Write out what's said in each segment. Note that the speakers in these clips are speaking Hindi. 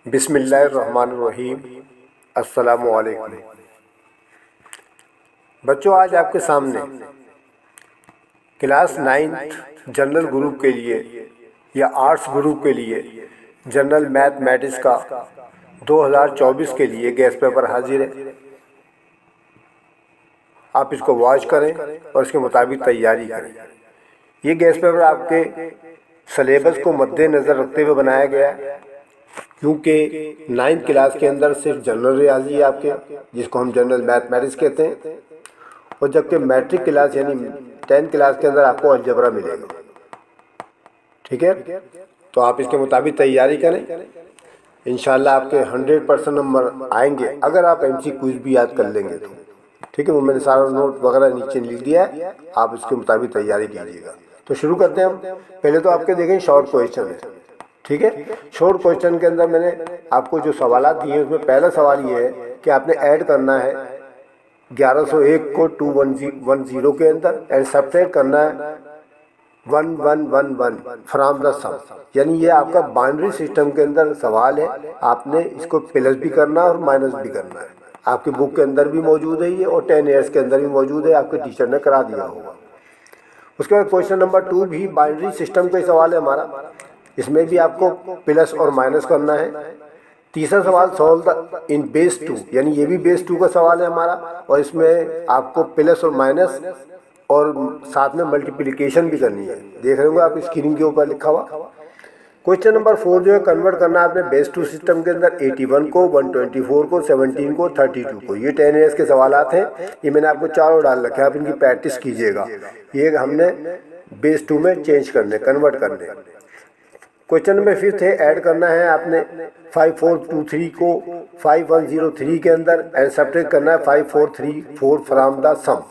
बिस्मिल्लाहिर्रहमानिर्रहीम। अस्सलामुअलैकुम। बच्चों, आज आपके सामने क्लास 9th जनरल ग्रुप के लिए या आर्ट्स ग्रुप के लिए जनरल मैथमेटिक्स का 2024 के लिए गेस्ट पेपर हाजिर है। आप इसको वॉच करें और इसके मुताबिक तैयारी करें। ये गेस्ट पेपर आपके सिलेबस को मद्देनज़र रखते हुए बनाया गया है, क्योंकि 9th क्लास के अंदर सिर्फ जनरल रियाजी है आपके, जिसको हम जनरल मैथमेटिक्स कहते हैं, और जबकि मैट्रिक क्लास यानी 10th क्लास के अंदर आपको अलजेब्रा मिलेगा। ठीक है, तो आप इसके मुताबिक तैयारी करें। इंशाल्लाह आपके 100% नंबर आएंगे अगर आप MCQs भी याद कर लेंगे तो। ठीक है, वो मैंने सारा नोट वगैरह नीचे लिख दिया है, आप इसके मुताबिक तैयारी कीजिएगा। तो शुरू करते हैं हम। पहले तो आपके देखें शॉर्ट क्वेश्चन है। ठीक है, शॉर्ट क्वेश्चन के अंदर मैंने आपको जो सवाल दिए हैं उसमें पहला सवाल ये है कि आपने ऐड करना है 1101 को 2110 के अंदर एंड सब्ट्रैक्ट करना है 1111 फ्रॉम द सम। यानी ये आपका बाइनरी सिस्टम के अंदर सवाल है, आपने इसको प्लस भी करना है और माइनस भी करना है। आपकी बुक के अंदर भी मौजूद है ये, और 10 ईयर्स के अंदर भी मौजूद है, आपके टीचर ने करा दिया होगा। उसके बाद क्वेश्चन नंबर 2 भी बाइनरी सिस्टम का ही सवाल है हमारा, इसमें भी आपको प्लस और माइनस करना है। तीसरा सवाल सॉल्व इन बेस 2, यानी ये भी बेस 2 का सवाल है हमारा, और इसमें आपको प्लस और माइनस और साथ में मल्टीप्लिकेशन भी करनी है। देख रहे होंगे आप स्क्रीन के ऊपर लिखा हुआ। क्वेश्चन नंबर 4 जो है कन्वर्ट करना है आपने बेस 2 सिस्टम के अंदर 81 को, 124 को, 17 को, 32 को। ये 10 ईयर्स के सवाल हैं, ये मैंने आपको चारों डाल रखे हैं, आप इनकी प्रैक्टिस कीजिएगा। ये हमने बेस 2 में चेंज करने, कन्वर्ट करने। क्वेश्चन नंबर 5 है ऐड करना है आपने 5423 को 5103 के अंदर एंड सब्ट्रैक्ट करना है 5434 फ्रॉम द सम।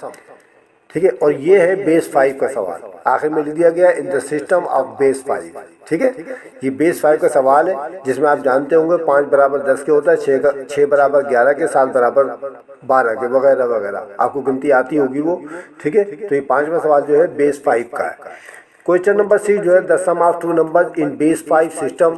ठीक है, और ये है बेस 5 का सवाल, आखिर में लिख दिया गया in the system of base 5। ठीक है, ये बेस 5 का सवाल है, जिसमें आप जानते होंगे 5 बराबर 10 के होता है, 6 बराबर 11 के, 7 बराबर 12 के, वगैरह वगैरह आपको गिनती आती होगी वो। ठीक है, तो ये 5वां सवाल जो है बेस 5 का है। क्वेश्चन नंबर 6 जो है the sum of 2 numbers in base 5 system.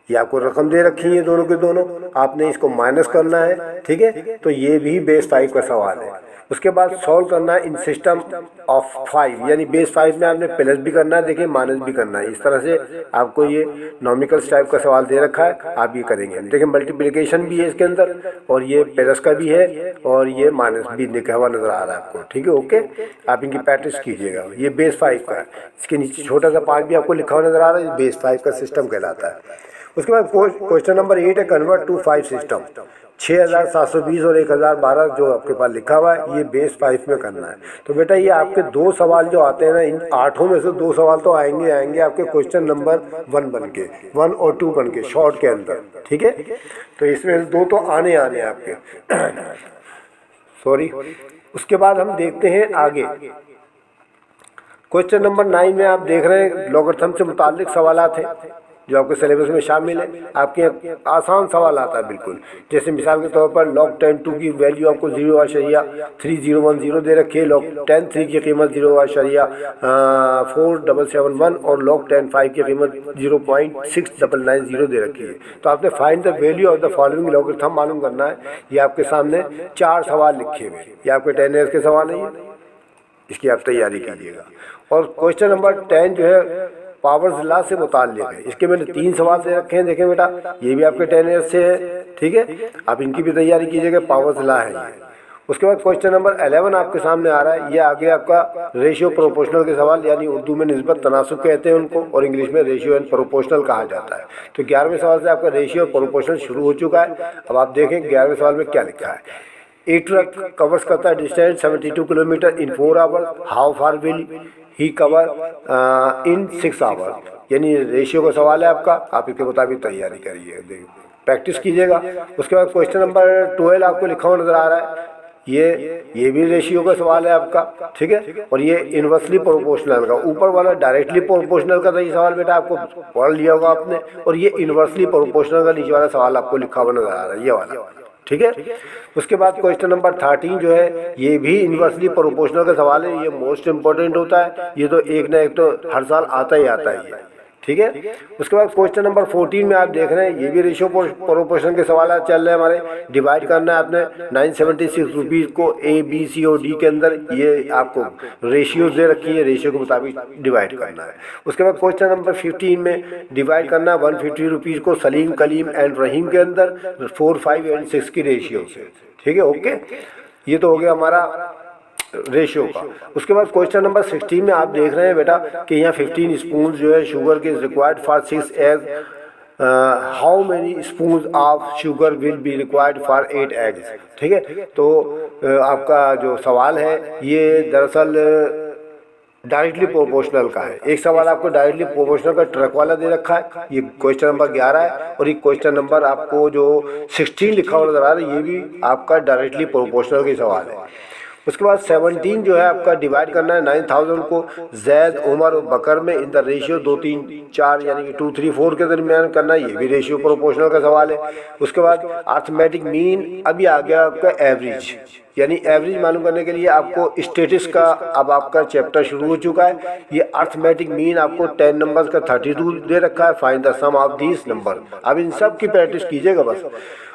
ये आपको रकम दे रखी है दोनों के दोनों, आपने इसको माइनस करना है। ठीक है, तो ये भी बेस 5 का सवाल है। उसके बाद सॉल्व करना है इन सिस्टम ऑफ 5, यानी बेस 5 में आपने प्लस भी करना है, देखिए माइनस भी करना है। इस तरह से आपको ये नॉमिकल्स टाइप का सवाल दे रखा है, आप ये करेंगे। देखिए मल्टीप्लिकेशन भी है इसके अंदर, और ये प्लस का भी है, और ये माइनस भी लिखा हुआ नजर आ रहा है आपको। ठीक है, ओके, आप इनकी प्रैक्टिस कीजिएगा। ये बेस 5 का है, इसके नीचे छोटा सा 5 भी आपको लिखा हुआ नजर आ रहा है, ये बेस 5 का सिस्टम कहलाता है। उसके बाद क्वेश्चन नंबर 8 है कन्वर्ट टू 5 सिस्टम। 6720 और 1012 जो आपके पास लिखा हुआ है, ये बेस 5 में करना है। तो बेटा ये आपके 2 सवाल जो आते हैं ना, इन 8 में से 2 सवाल तो आएंगे आपके क्वेश्चन नंबर 1 बन के, 1 और 2 बन के शॉर्ट के अंदर। ठीक है, तो इसमें 2 तो आने आपके सॉरी। उसके बाद हम देखते हैं आगे। क्वेश्चन नंबर 9 में आप देख रहे हैं लॉगरिथम से मुताल्लिक सवालात हैं जो आपके सिलेबस में शामिल है। आपके आसान सवाल आता है बिल्कुल, जैसे मिसाल के तौर पर log 10 2 की वैल्यू आपको 0.3010 दे रखी है, log 10 3 की कीमत 0.4771 और log 10 5 की कीमत 0.6990 दे रखी है। तो आपने find the value of the following logarithm मालूम करना है। ये आपके सामने 4 सवाल लिखे हुए, ये आपके 10 ईयर्स के सवाल है, इसकी आप तैयारी कीजिएगा। और क्वेश्चन नंबर 10 जो है पावर्स लॉ से मुताल्लिक है, इसके मैंने 3 सवाल दे रखे हैं। देखें बेटा, ये भी आपके 10 ईयर्स से है। ठीक है, आप इनकी भी तैयारी कीजिएगा, पावर्स लॉ है ये। उसके बाद क्वेश्चन नंबर 11 आपके सामने आ रहा है, ये आगे आपका रेशियो प्रोपोर्शनल के सवाल, यानी उर्दू में निस्बत तनासुब कहते हैं उनको, और इंग्लिश में रेशियो एंड प्रोपोर्शनल कहा जाता है। तो 11वें सवाल से आपका रेशियो प्रोपोर्शनल शुरू हो चुका है। अब आप देखें 11वें सवाल में क्या लिखा है। ए ट्रक कवर्स करता है distance 72 kilometre in 4 hours, how far will he cover in 6 hours. यानी रेशियो का सवाल है आपका, आप इसके मुताबिक तैयारी करिए, प्रैक्टिस कीजिएगा। उसके बाद क्वेश्चन नंबर 12 आपको लिखा हुआ नजर आ रहा है, ये भी रेशियो का सवाल है आपका। ठीक है, और ये इनवर्सली प्रोपोर्शनल का, ऊपर वाला डायरेक्टली प्रोपोर्शनल का सही सवाल बेटा आपको पढ़ लिया होगा आपने, और ये इनवर्सली प्रोपोर्शनल का नीचे वाला सवाल आपको लिखा हुआ नजर आ रहा है, ये वाला। ठीक है, उसके बाद क्वेश्चन नंबर 13 जो है ये भी इनवर्सली प्रोपोर्शनल का सवाल है, ये मोस्ट इंपॉर्टेंट होता है। ये तो एक ना एक तो हर साल आता ही आता है ये। ठीक है। उसके बाद क्वेश्चन नंबर 14 में आप देख रहे हैं, ये भी रेशियो प्रोपोर्शन के सवाल चल रहे हैं हमारे। डिवाइड करना है आपने 976 रुपीज़ को ए बी सी और डी के अंदर, ये आपको रेशियो दे रखी है, रेशियो के मुताबिक डिवाइड करना है। उसके बाद क्वेश्चन नंबर 15 में डिवाइड करना है 150 रुपीज़ को सलीम, कलीम एंड रहीम के अंदर 4, 5 एंड 6 की रेशियो से। ठीक है, ओके। ये तो हो गया हमारा रेशियो का। उसके बाद क्वेश्चन नंबर 16 में आप देख रहे हैं बेटा कि यहाँ 15 स्पून जो है शुगर के required for 6 egg, how many spoon of sugar will be required for 8 eggs. ठीक है, तो आपका जो सवाल है ये दरअसल डायरेक्टली प्रोपोर्शनल का है। एक सवाल आपको डायरेक्टली प्रोपोर्शनल का ट्रक वाला दे रखा है, ये क्वेश्चन नंबर 11 है, और ये क्वेश्चन नंबर आपको जो 16 लिखा हुआ नजर आ रहा है, ये भी आपका डायरेक्टली प्रोपोर्शनल का सवाल है। उसके बाद 17 जो है आपका डिवाइड करना है 9000 को जैद, उमर और बकर में इन द रेशियो 2, 3, 4 यानी कि 2, 3, 4 के दरमियान करना है, ये भी रेशियो प्रोपोर्शनल का सवाल है। उसके बाद अर्थमेटिक मीन, अभी आ गया आपका एवरेज, यानी एवरेज मालूम करने के लिए आपको स्टेटिस का अब आपका चैप्टर शुरू हो चुका है। ये अर्थमेटिक मीन आपको 10 नंबर्स का 32 दे रखा है, find the sum of these number. अब इन सब की प्रैक्टिस कीजिएगा बस।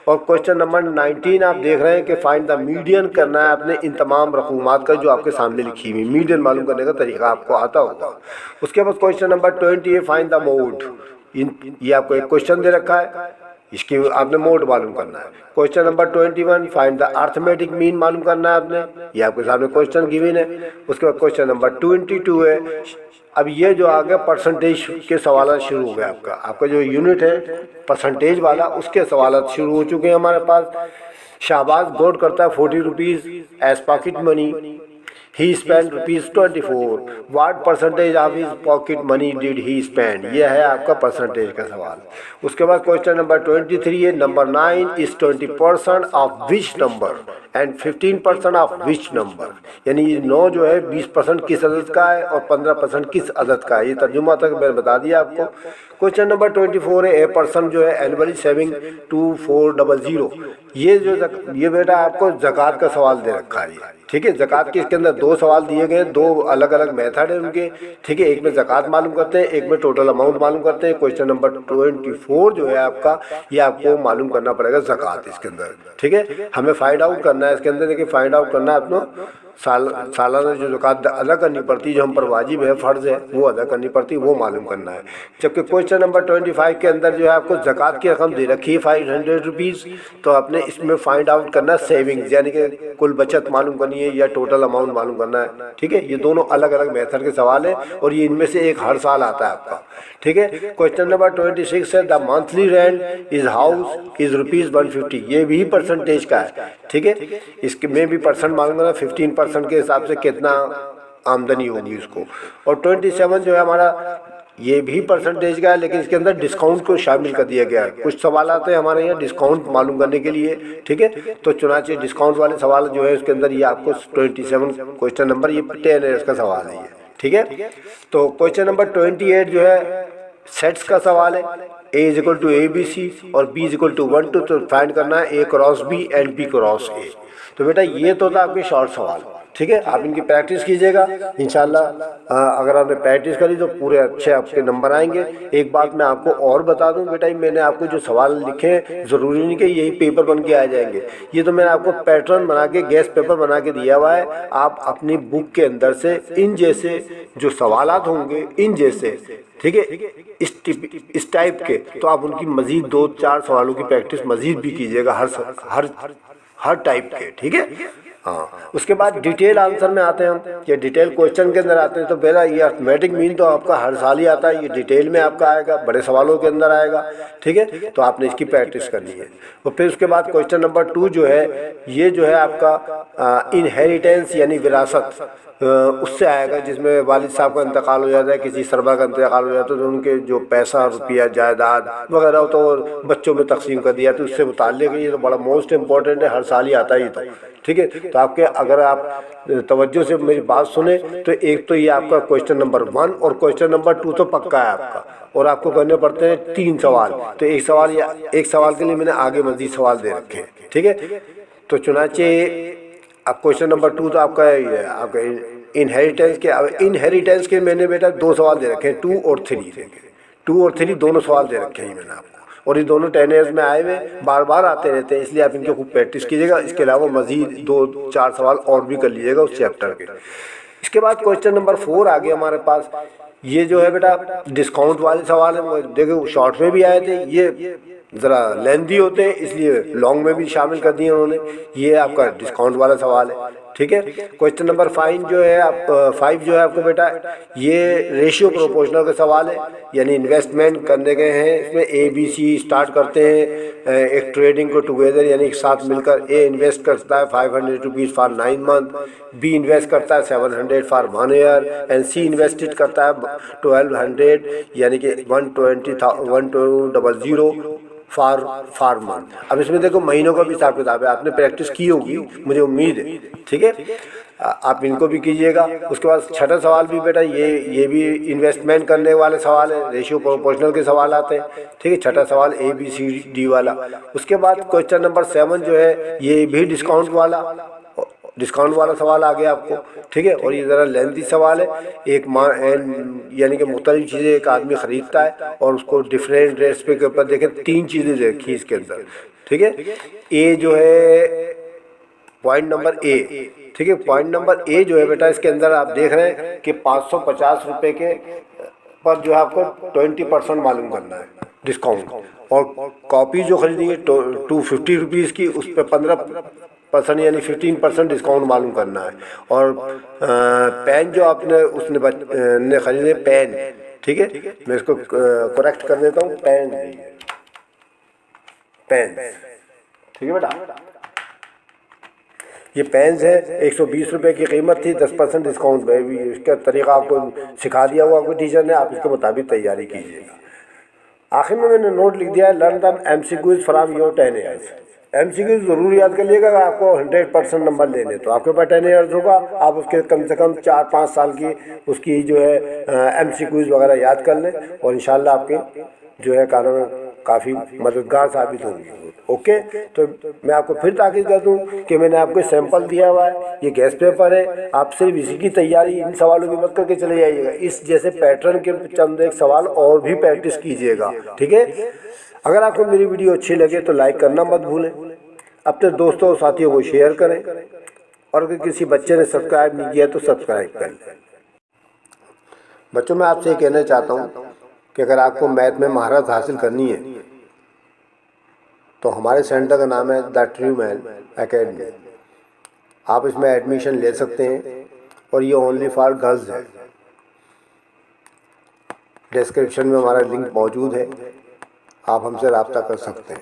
और क्वेश्चन नंबर 19 आप देख रहे हैं कि फाइंड द मीडियन करना है आपने इन तमाम रकूमात का जो आपके सामने लिखी हुई, मीडियन मालूम करने का तरीका आपको आता होगा। उसके बाद क्वेश्चन नंबर 20 है फाइंड द मोड। ये आपको एक क्वेश्चन दे रखा है, इसकी आपने मोड मालूम करना है। Question number 21 find the arithmetic mean मालूम करना है आपने, ये आपके सामने क्वेश्चन गिवन है। उसके बाद क्वेश्चन नंबर 22 है, अब ये जो आ गया परसेंटेज के सवाल शुरू हो गए। आपका जो यूनिट है परसेंटेज वाला, उसके सवाल शुरू हो चुके हैं हमारे पास। शाहबाज गॉड करता है 40 rupees as pocket money, he spend ₹24। What percentage of his pocket money did he spend, यह है आपका परसेंटेज का सवाल। उसके बाद क्वेश्चन नंबर 23 है, number 9 is 20% of which number and 15% of which number, यानी ये 9 जो है 20% किस अदद का है और 15% किस अदद का है। ये तर्जुमा तक मैंने बता दिया आपको। क्वेश्चन नंबर 24 है, ए पर्सन जो है एनुअली सेविंग 2400। ये बेटा आपको ज़कात का सवाल दे रखा है। ठीक है, ज़कात के इसके अंदर 2 सवाल दिए गए हैं, 2 अलग अलग मेथड है उनके। ठीक है, एक में ज़कात मालूम करते हैं, एक में टोटल अमाउंट मालूम करते हैं। क्वेश्चन नंबर 24 जो है आपका, ये आपको मालूम करना पड़ेगा ज़कात इसके अंदर। ठीक है, हमें फाइंड आउट करना है इसके अंदर। देखिए फाइंड आउट करना है अपना सालाना जो ज़कात अदा करनी पड़ती है, जो हम पर वाजिब है, फ़र्ज़ है, वो अदा करनी पड़ती है, वो मालूम करना है। जबकि क्वेश्चन नंबर 25 के अंदर जो है आपको ज़कात की रकम दे रखी है 500 रुपीज़, तो आपने इसमें फाइंड आउट करना है सेविंग्स, यानी कि कुल बचत मालूम करनी है या टोटल अमाउंट मालूम करना है। ठीक है, ये दोनों अलग अलग मेथड के सवाल है और ये इनमें से एक हर साल आता है आपका। ठीक है, क्वेश्चन नंबर 26 है, the monthly rent is house is ₹150, ये भी परसेंटेज का है। ठीक है, इसके में भी परसेंट मालूम करना, 15% के हिसाब से कितना आमदनी होगी उसको। और 27 जो है हमारा, ये भी परसेंटेज का है, लेकिन इसके अंदर डिस्काउंट को शामिल कर दिया गया है। कुछ सवाल आते हैं हमारे यहाँ डिस्काउंट मालूम करने के लिए। ठीक है, तो चुनाचे डिस्काउंट वाले सवाल जो है उसके अंदर ये आपको 27 क्वेश्चन नंबर, ये 10 इयर्स का सवाल है ये। ठीक है, तो क्वेश्चन नंबर 28 जो है सेट्स का सवाल है, A is equal to ABC और B इज इक्वल टू 1 2, तो फाइंड करना है A cross B and B cross A। तो बेटा ये तो था आपके शॉर्ट सवाल। ठीक है, आप इनकी प्रैक्टिस कीजिएगा इंशाल्लाह। अगर आपने प्रैक्टिस करी तो पूरे अच्छे आपके नंबर आएंगे। एक बात मैं आपको और बता दूं बेटा, मैंने आपको जो सवाल लिखे हैं ज़रूरी नहीं कि यही पेपर बन के आ जाएंगे, ये तो मैंने आपको पैटर्न बना के गैस पेपर बना के दिया हुआ है। आप अपनी बुक के अंदर से इन जैसे जो सवालात होंगे, इन जैसे, ठीक है, इस टाइप के, तो आप उनकी मज़ीद 2-4 सवालों की प्रैक्टिस मज़ीद भी कीजिएगा हर टाइप के। ठीक है, हाँ। उसके बाद डिटेल आंसर में आते हैं हम, ये डिटेल क्वेश्चन के अंदर आते हैं। तो पहला ये अर्थमेटिक मीन तो आपका हर साल ही आता है, ये डिटेल में आपका आएगा, बड़े सवालों के अंदर आएगा। ठीक है, तो आपने इसकी प्रैक्टिस करनी है। और फिर उसके बाद क्वेश्चन नंबर 2 जो है, ये जो है आपका इनहेरिटेंस यानी विरासत, उससे आएगा, जिसमें वालिद साहब का इंतकाल हो जाता है, किसी सरबा का इंतकाल हो जाता है, तो उनके जो पैसा रुपया जायदाद वगैरह हो तो बच्चों में तकसीम कर दिया, तो उससे मुताल्लिक़ ये तो बड़ा मोस्ट इम्पॉर्टेंट है, हर साल ही आता ही। तो ठीक है, तो आपके अगर आप तवज्जो से मेरी बात सुने तो एक तो ये आपका क्वेश्चन नंबर 1 और क्वेश्चन नंबर 2 तो पक्का है आपका, और आपको करने पड़ते हैं 3 सवाल। तो एक सवाल के लिए मैंने आगे मज़ीद सवाल दे रखे हैं। ठीक है, तो चुनाचे अब क्वेश्चन नंबर 2 तो आपका इनहेरिटेंस के मैंने बेटा 2 सवाल दे रखे हैं, 2 और 3। 2 और 3 दोनों सवाल दे रखे हैं मैंने आपको, और ये दोनों 10 ईयर्स में आए हुए बार बार आते रहते हैं, इसलिए आप इनके खूब प्रैक्टिस कीजिएगा। इसके अलावा मज़ीद 2-4 सवाल और भी कर लीजिएगा उस चैप्टर के। इसके बाद क्वेश्चन नंबर 4 आ गया हमारे पास। ये जो है बेटा डिस्काउंट वाले सवाल है, वो देखो शॉर्ट में भी आए थे, ये ज़रा लेंथी होते हैं इसलिए लॉन्ग में भी शामिल कर दिए उन्होंने। ये आपका डिस्काउंट वाला सवाल है, ठीक है। क्वेश्चन नंबर 5 जो है आपको बेटा ये रेशियो प्रोपोर्शनल का सवाल है, यानी इन्वेस्टमेंट करने गए हैं, इसमें ABC स्टार्ट करते हैं एक ट्रेडिंग को टुगेदर, यानी एक साथ मिलकर ए इन्वेस्ट करता है 500 rupees for 9 month, B invest करता है 700 for 1 year, and C invested करता है 1200 यानी कि 1200 फॉर मंथ। अब इसमें देखो महीनों का भी हिसाब किताब है, आपने प्रैक्टिस की होगी मुझे उम्मीद है, ठीक है। आप इनको भी कीजिएगा। उसके बाद छठा सवाल भी बेटा ये भी इन्वेस्टमेंट करने वाले सवाल है, रेशियो प्रोपोर्शनल के सवाल आते हैं, ठीक है। छठा सवाल ABCD वाला। उसके बाद क्वेश्चन नंबर 7 जो है ये भी डिस्काउंट वाला सवाल आ गया आपको, ठीक है। और ये ज़रा लेंथी सवाल है, यानी कि मुख्तलिफ चीज़ें एक आदमी ख़रीदता है और उसको डिफरेंट रेट्स पे के ऊपर देखें 3 चीज़ें देखी इसके अंदर, ठीक है। ए जो है पॉइंट नंबर ए, ठीक है। पॉइंट नंबर ए जो है बेटा इसके अंदर आप देख रहे हैं कि 550 रुपये के पर जो है आपको 20% मालूम करना है डिस्काउंट, और कॉपी जो खरीदेंगे 250 रुपीज़ की उस पर 15% यानी 15% डिस्काउंट मालूम करना है। और पेन जो आपने उसने खरीदे पेन, ठीक है, मैं इसको करेक्ट कर देता हूँ, पेन, ठीक है बेटा। ये पेन्स है 120 रुपये की कीमत थी, 10% डिस्काउंट में भी। इसका तरीका आपको सिखा दिया हुआ आपको टीचर ने, आप इसके मुताबिक तैयारी कीजिएगा। आखिर में मैंने नोट लिख दिया है, learn the MCQs from your 10 years. MCQs ज़रूर याद कर लिएगा, अगर आपको 100% नंबर लेने तो आपके पास 10 ईयर्स होगा, आप उसके कम से कम 4-5 साल की उसकी जो है MCQs वगैरह याद कर लें, और इंशाल्लाह आपके जो है कारण काफ़ी मददगार साबित होंगे। ओके, तो मैं आपको फिर ताकीद कर दूं कि मैंने आपको सैंपल दिया हुआ है, ये गैस पेपर है, आप सिर्फ इसी की तैयारी इन सवालों की मत करके चले जाइएगा, इस जैसे पैटर्न के चंद एक सवाल और भी प्रैक्टिस कीजिएगा, ठीक है। अगर आपको मेरी वीडियो अच्छी लगे तो लाइक करना मत भूलें, अपने दोस्तों और साथियों को शेयर करें, और अगर किसी बच्चे ने सब्सक्राइब नहीं किया तो सब्सक्राइब कर लें। बच्चों, मैं आपसे ये कहना चाहता हूँ कि अगर आपको मैथ में महारत हासिल करनी है तो हमारे सेंटर का नाम है द ट्रू मैन एकेडमी। आप इसमें एडमिशन ले सकते हैं, और ये ओनली फॉर गर्ल्स है। डिस्क्रिप्शन में हमारा लिंक मौजूद है, आप हमसे रब्ता कर सकते हैं।